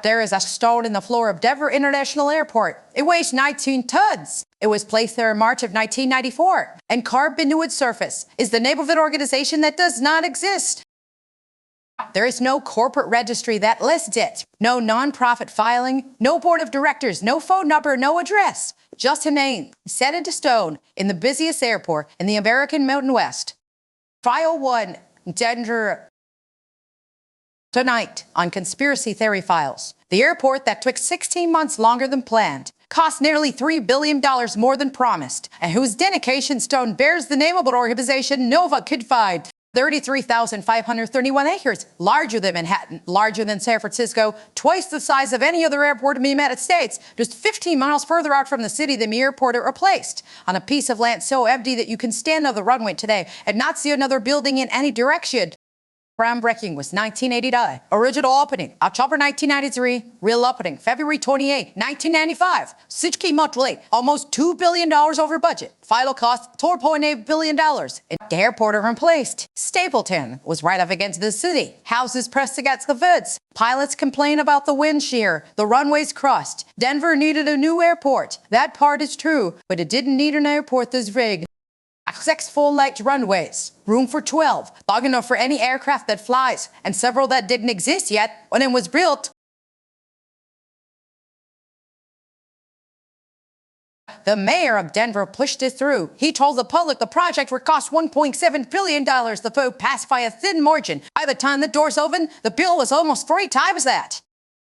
There is a stone in the floor of Denver International Airport. It weighs 19 tons. It was placed there in March of 1994 and carved into its surface is the name of an organization that does not exist. There is no corporate registry that lists it, no nonprofit filing, no board of directors, no phone number, no address, just a name set into stone in the busiest airport in the American Mountain West. File 1, Denver. Tonight on Conspiracy Theory Files, the airport that took 16 months longer than planned, cost nearly $3 billion more than promised, and whose dedication stone bears the name of an organization Nova could find. 33,531 acres, larger than Manhattan, larger than San Francisco, twice the size of any other airport in the United States, just 15 miles further out from the city than the airport it replaced, on a piece of land so empty that you can stand on the runway today and not see another building in any direction. Groundbreaking was 1989. Original opening, October 1993. Real opening, February 28, 1995. 16 months late, almost $2 billion over budget. Final cost, $4.8 billion. And the airport replaced. Stapleton was right up against the city. Houses pressed against the fence. Pilots complain about the wind shear. The runways crossed. Denver needed a new airport. That part is true, but it didn't need an airport this big. 6 full-length runways, room for 12, long enough for any aircraft that flies, and several that didn't exist yet when it was built. The mayor of Denver pushed it through. He told the public the project would cost $1.7 billion. The vote passed by a thin margin. By the time the doors opened, the bill was almost 3 times that.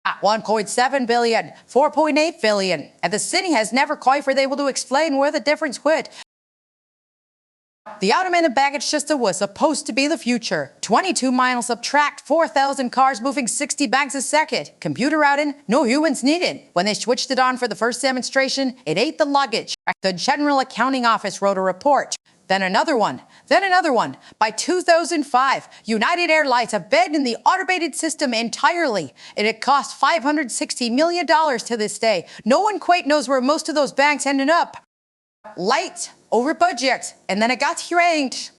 At $1.7 billion, $4.8 billion, and the city has never quite been able to explain where the difference went. The automated baggage system was supposed to be the future. 22 miles of track, 4,000 cars moving 60 bags a second. Computer routing, no humans needed. When they switched it on for the first demonstration, it ate the luggage. The General Accounting Office wrote a report. Then another one. Then another one. By 2005, United Airlines abandoned the automated system entirely, and it cost $560 million to this day. No one quite knows where most of those bags ended up. Late, over budget, and then it got ranked.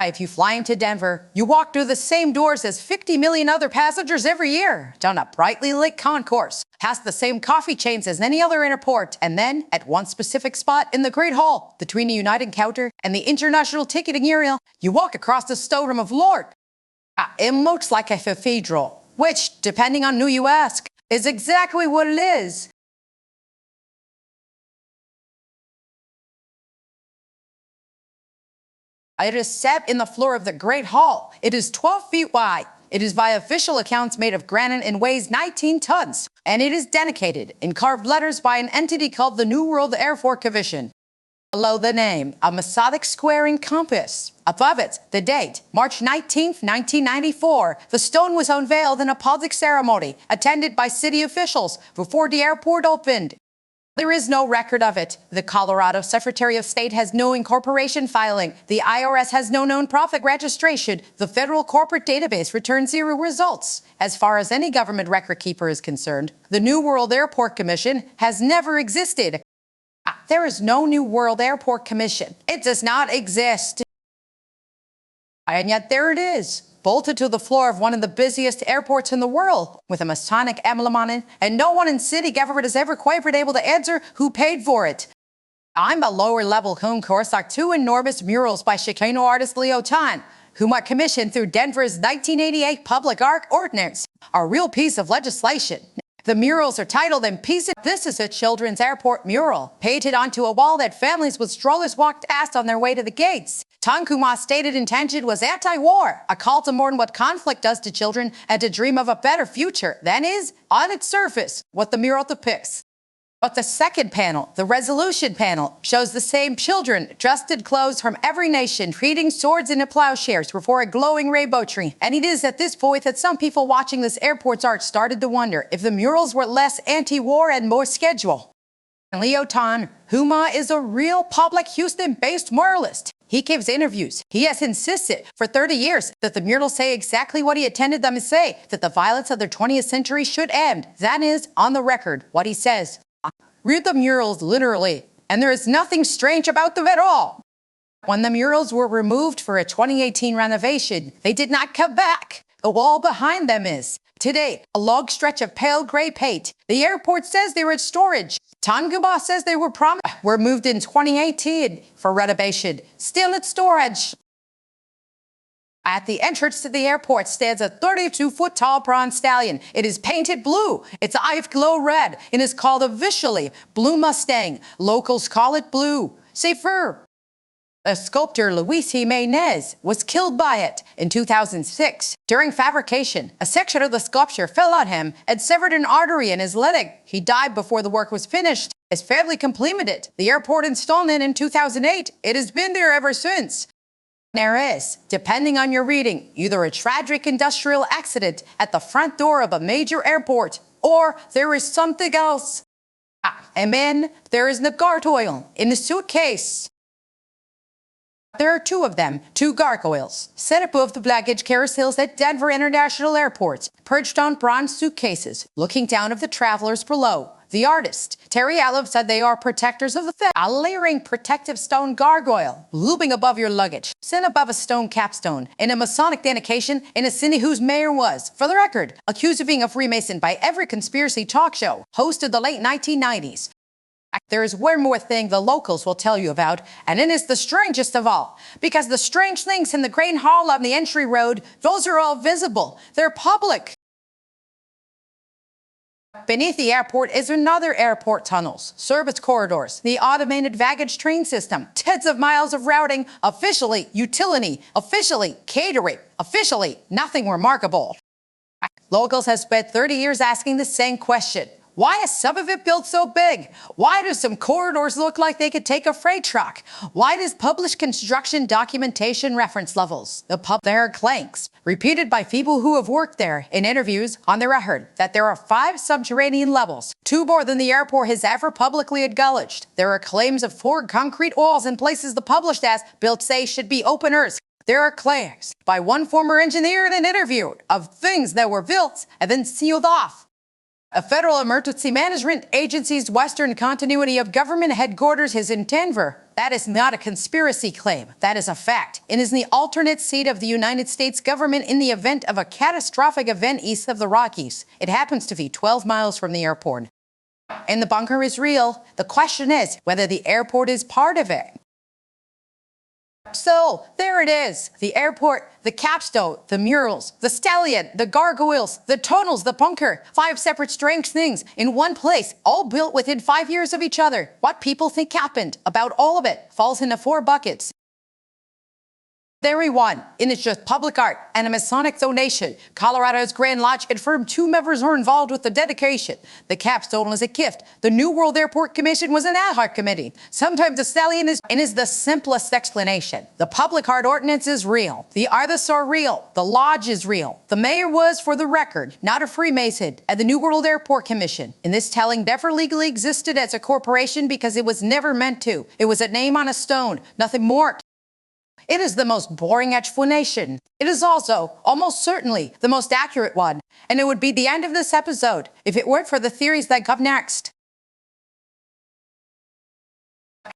If you fly into Denver, you walk through the same doors as 50 million other passengers every year, down a brightly lit concourse, past the same coffee chains as any other airport, and then at one specific spot in the Great Hall, between the United counter and the international ticketing area, you walk across the storeroom of Lord. It looks like a cathedral, which, depending on who you ask, is exactly what it is. It is set in the floor of the Great Hall. It is 12 feet wide. It is by official accounts made of granite and weighs 19 tons. And it is dedicated in carved letters by an entity called the New World Airport Commission. Below the name, a Masonic square and compass. Above it, the date, March 19, 1994. The stone was unveiled in a public ceremony attended by city officials before the airport opened. There is no record of it. The Colorado Secretary of State has no incorporation filing. The IRS has no known profit registration. The federal corporate database returns 0 results. As far as any government record keeper is concerned, the New World Airport Commission has never existed. There is no New World Airport Commission. It does not exist. And yet there it is, bolted to the floor of one of the busiest airports in the world, with a Masonic emblem on it, and no one in city government has ever quite been able to answer who paid for it. I'm a lower-level concourse are 2 enormous murals by Chicano artist Leo Tan, whom I commissioned through Denver's 1988 Public Art Ordinance, a real piece of legislation. The murals are titled in pieces. This is a children's airport mural, painted onto a wall that families with strollers walked past on their way to the gates. Tankuma's stated intention was anti-war, a call to mourn what conflict does to children and to dream of a better future. That is, on its surface, what the mural depicts. But the second panel, the resolution panel, shows the same children dressed in clothes from every nation, treating swords into plowshares before a glowing rainbow tree. And it is at this point that some people watching this airport's art started to wonder if the murals were less anti-war and more schedule. Leo Tan, Huma is a real public Houston-based muralist. He gives interviews. He has insisted for 30 years that the murals say exactly what he intended them to say, that the violence of the 20th century should end. That is, on the record, what he says. Read the murals literally, and there is nothing strange about them at all. When the murals were removed for a 2018 renovation, they did not come back. The wall behind them is. Today, a long stretch of pale gray paint. The airport says they were in storage. Tanguma says they were moved in 2018 for renovation. Still in storage. At the entrance to the airport stands a 32-foot tall bronze stallion. It is painted blue. Its eyes glow red and is called officially Blue Mustang. Locals call it Blue. Safer. The sculptor Luis Jimenez was killed by it in 2006. During fabrication, a section of the sculpture fell on him and severed an artery in his leg. He died before the work was finished. His family completed it. The airport installed it in 2008. It has been there ever since. There is, depending on your reading, either a tragic industrial accident at the front door of a major airport, or there is something else. And then there is the gargoyle in the suitcase. There are two of them, two gargoyles, set above the baggage carousels at Denver International Airport, perched on bronze suitcases, looking down at the travelers below. The artist, Terry Allen, said they are protectors of the faith. A leering protective stone gargoyle looming above your luggage, sent above a stone capstone, in a Masonic dedication in a city whose mayor was, for the record, accused of being a Freemason by every conspiracy talk show hosted the late 1990s. There is one more thing the locals will tell you about, and it is the strangest of all. Because the strange things in the Great Hall on the entry road, those are all visible. They're public. Beneath the airport is another airport tunnels, service corridors, the automated baggage train system, tens of miles of routing, officially utility, officially catering, officially nothing remarkable. Locals have spent 30 years asking the same question. Why is some of it built so big? Why do some corridors look like they could take a freight truck? Why does published construction documentation reference levels? There are claims, repeated by people who have worked there in interviews on the record, that there are 5 subterranean levels, 2 more than the airport has ever publicly acknowledged. There are claims of 4 concrete walls in places the published as built say should be openers. There are claims by one former engineer in an interview of things that were built and then sealed off. A federal emergency management agency's Western continuity of government headquarters is in Denver. That is not a conspiracy claim. That is a fact. It is the alternate seat of the United States government in the event of a catastrophic event east of the Rockies. It happens to be 12 miles from the airport. And the bunker is real. The question is whether the airport is part of it. So, there it is. The airport, the capstone, the murals, the stallion, the gargoyles, the tunnels, the bunker. 5 separate strange things in one place, all built within 5 years of each other. What people think happened about all of it falls into 4 buckets. Theory 1, it is just public art and a Masonic donation. Colorado's Grand Lodge confirmed 2 members were involved with the dedication. The capstone was a gift. The New World Airport Commission was an ad hoc committee. Sometimes the stallion is the simplest explanation. The public art ordinance is real. The artists are real. The lodge is real. The mayor was, for the record, not a Freemason at the New World Airport Commission. And this telling never legally existed as a corporation because it was never meant to. It was a name on a stone, nothing more. It is the most boring explanation. It is also, almost certainly, the most accurate one. And it would be the end of this episode if it weren't for the theories that come next.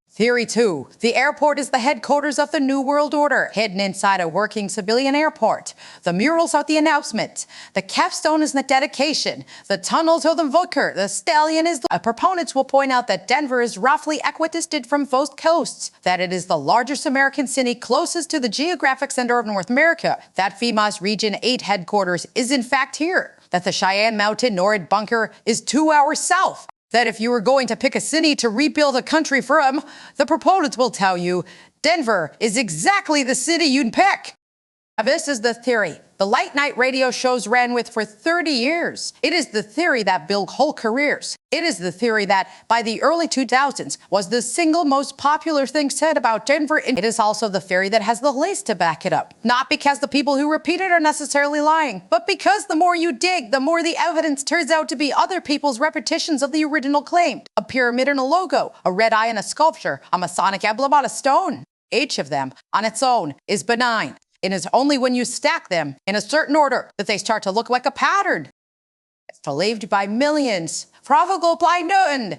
Theory 2. The airport is the headquarters of the New World Order, hidden inside a working civilian airport. The murals are the announcement. The capstone is the dedication. The tunnels are the bunker. The stallion is the... Proponents will point out that Denver is roughly equidistant from both coasts, that it is the largest American city closest to the geographic center of North America, that FEMA's Region 8 headquarters is in fact here, that the Cheyenne Mountain Norrid bunker is 2 hours south, that if you were going to pick a city to rebuild a country from, the proponents will tell you Denver is exactly the city you'd pick. This is the theory the late night radio shows ran with for 30 years. It is the theory that built whole careers. It is the theory that by the early 2000s was the single most popular thing said about Denver. It is also the theory that has the least to back it up. Not because the people who repeat it are necessarily lying, but because the more you dig, the more the evidence turns out to be other people's repetitions of the original claim. A pyramid and a logo, a red eye and a sculpture, a Masonic emblem on a stone. Each of them, on its own, is benign. It is only when you stack them in a certain order that they start to look like a pattern. It's believed by millions, probable by none.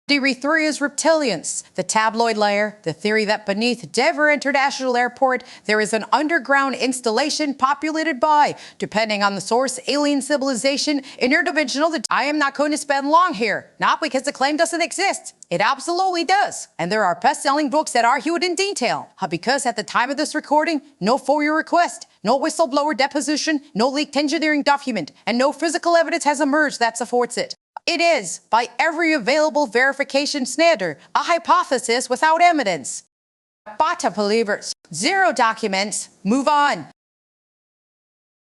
Theory 3 is reptilians, the tabloid layer, the theory that beneath Denver International Airport there is an underground installation populated by, depending on the source, alien civilization, interdimensional. I am not going to spend long here, not because the claim doesn't exist. It absolutely does. And there are best-selling books that argue it in detail. Because at the time of this recording, no FOIA request, no whistleblower deposition, no leaked engineering document, and no physical evidence has emerged that supports it. It is, by every available verification standard, a hypothesis without evidence. Bata believers, 0 documents, move on.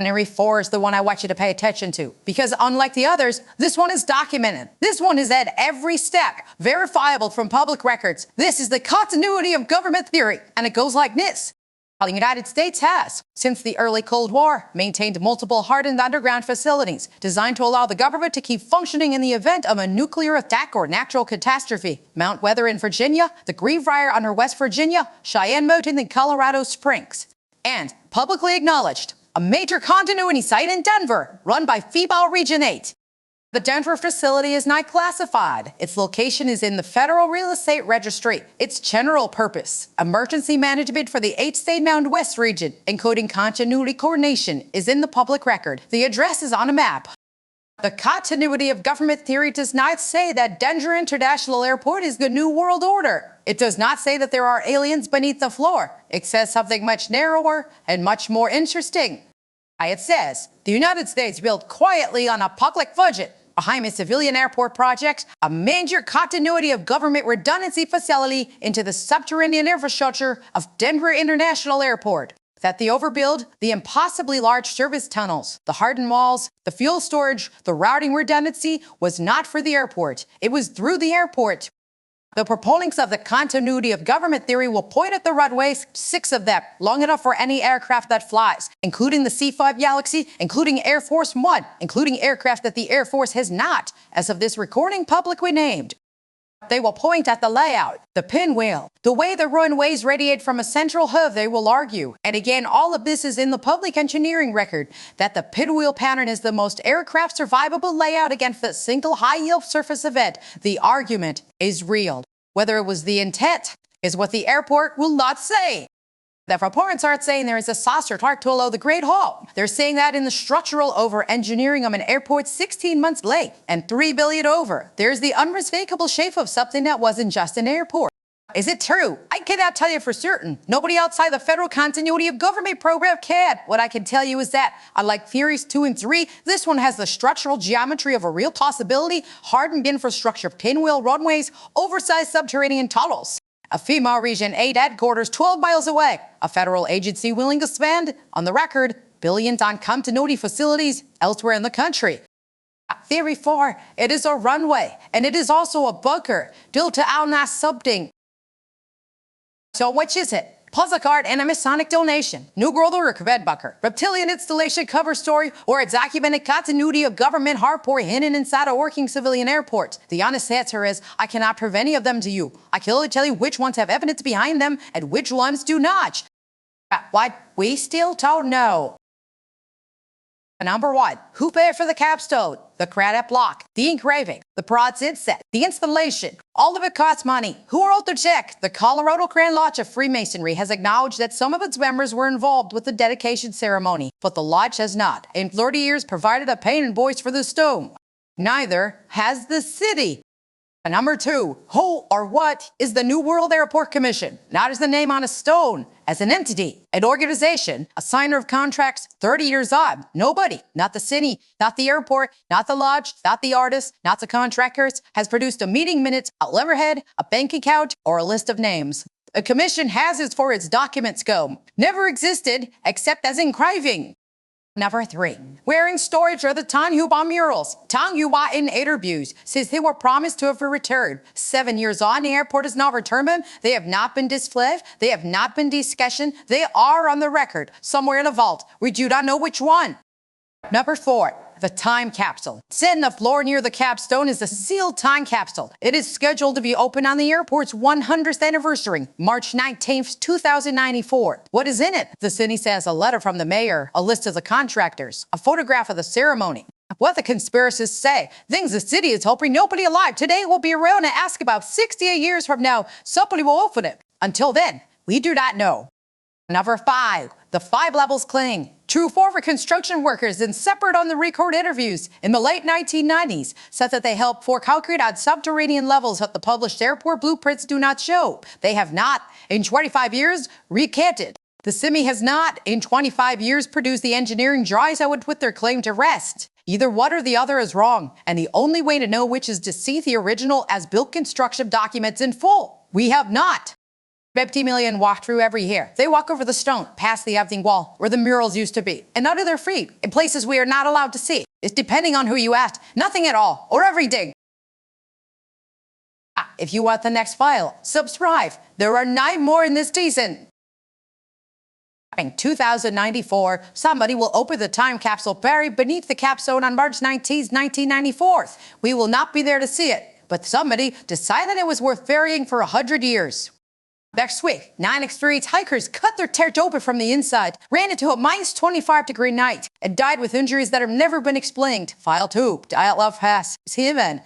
Theory 4 is the one I want you to pay attention to, because unlike the others, this one is documented. This one is at every step, verifiable from public records. This is the continuity of government theory, and it goes like this. The United States has, since the early Cold War, maintained multiple hardened underground facilities designed to allow the government to keep functioning in the event of a nuclear attack or natural catastrophe. Mount Weather in Virginia, the Greenbrier under West Virginia, Cheyenne Mountain in Colorado Springs. And, publicly acknowledged, a major continuity site in Denver, run by FEMA Region 8. The Denver facility is not classified. Its location is in the Federal Real Estate Registry. Its general purpose, emergency management for the 8-state Mountain West region, including continuity coordination, is in the public record. The address is on a map. The continuity of government theory does not say that Denver International Airport is the New World Order. It does not say that there are aliens beneath the floor. It says something much narrower and much more interesting. It says, the United States built quietly on a public budget behind a civilian airport project, a major continuity of government redundancy facility into the subterranean infrastructure of Denver International Airport. That the overbuild, the impossibly large service tunnels, the hardened walls, the fuel storage, the routing redundancy was not for the airport. It was through the airport. The proponents of the continuity of government theory will point at the runways, 6 of them, long enough for any aircraft that flies, including the C-5 Galaxy, including Air Force One, including aircraft that the Air Force has not, as of this recording, publicly named. They will point at the layout, the pinwheel, the way the runways radiate from a central hub, they will argue. And again, all of this is in the public engineering record, that the pinwheel pattern is the most aircraft survivable layout against a single high-yield surface event. The argument is real. Whether it was the intent is what the airport will not say. The proponents aren't saying there is a saucer target to allow the Great Hall. They're saying that in the structural over-engineering of an airport 16 months late and $3 billion over, there's the unmistakable shape of something that wasn't just an airport. Is it true? I cannot tell you for certain. Nobody outside the federal continuity of government program can. What I can tell you is that, unlike theories 2 and 3, this one has the structural geometry of a real possibility, hardened infrastructure, pinwheel runways, oversized subterranean tunnels. A FEMA Region 8 headquarters 12 miles away. A federal agency willing to spend, on the record, billions on continuity facilities elsewhere in the country. Theory 4, it is a runway, and it is also a bunker built to outmass something. So which is it? Puzzle card and a Masonic donation, New World Order Command bunker, reptilian installation cover story, or a documented continuity of government hardport hidden inside a working civilian airport? The honest answer is, I cannot prove any of them to you. I can only tell you which ones have evidence behind them and which ones do not. What we still don't know. Number 1, who paid for the capstone, the granite block, the engraving, the bronze inset, the installation? All of it costs money. Who wrote the check? The Colorado Grand Lodge of Freemasonry has acknowledged that some of its members were involved with the dedication ceremony, but the lodge has not, in 30 years, provided a paying invoice for the stone. Neither has the city. Number 2, who or what is the New World Airport Commission? Not as the name on a stone, as an entity, an organization, a signer of contracts, 30 years on. Nobody, not the city, not the airport, not the lodge, not the artist, not the contractors, has produced a meeting minutes, a letterhead, a bank account, or a list of names. A commission has as for its documents go. Never existed, except as engraving. Number 3, where in storage are the Tanghua murals? Tanghua in interviews says they were promised to have returned. 7 years on, the airport has not returned them. They have not been displayed. They have not been discussed. They are on the record, somewhere in a vault. We do not know which one. Number 4, the time capsule. Sitting on the floor near the capstone is a sealed time capsule. It is scheduled to be opened on the airport's 100th anniversary, March 19th, 2094. What is in it? The city says a letter from the mayor, a list of the contractors, a photograph of the ceremony, what the conspiracists say. Things the city is hoping nobody alive today will be around to ask about 68 years from now. Somebody will open it. Until then, we do not know. Number 5. The 5 levels cling. True former construction workers in separate on the record interviews in the late 1990s said that they helped pour concrete on subterranean levels that the published airport blueprints do not show. They have not, in 25 years, recanted. The CIMI has not, in 25 years, produced the engineering drawings that would put their claim to rest. Either one or the other is wrong, and the only way to know which is to see the original as-built construction documents in full. We have not. 50 million walk through every year. They walk over the stone, past the ebbing wall, where the murals used to be, and under their feet, in places we are not allowed to see. It's depending on who you ask, nothing at all, or everything. If you want the next file, subscribe. There are 9 more in this season. In 2094, somebody will open the time capsule buried beneath the capstone on March 19, 1994. We will not be there to see it, but somebody decided it was worth burying for 100 years. Next week, 9 experienced hikers cut their church open from the inside, ran into a minus 25-degree night, and died with injuries that have never been explained. File 2, Dial Love Pass, CNN.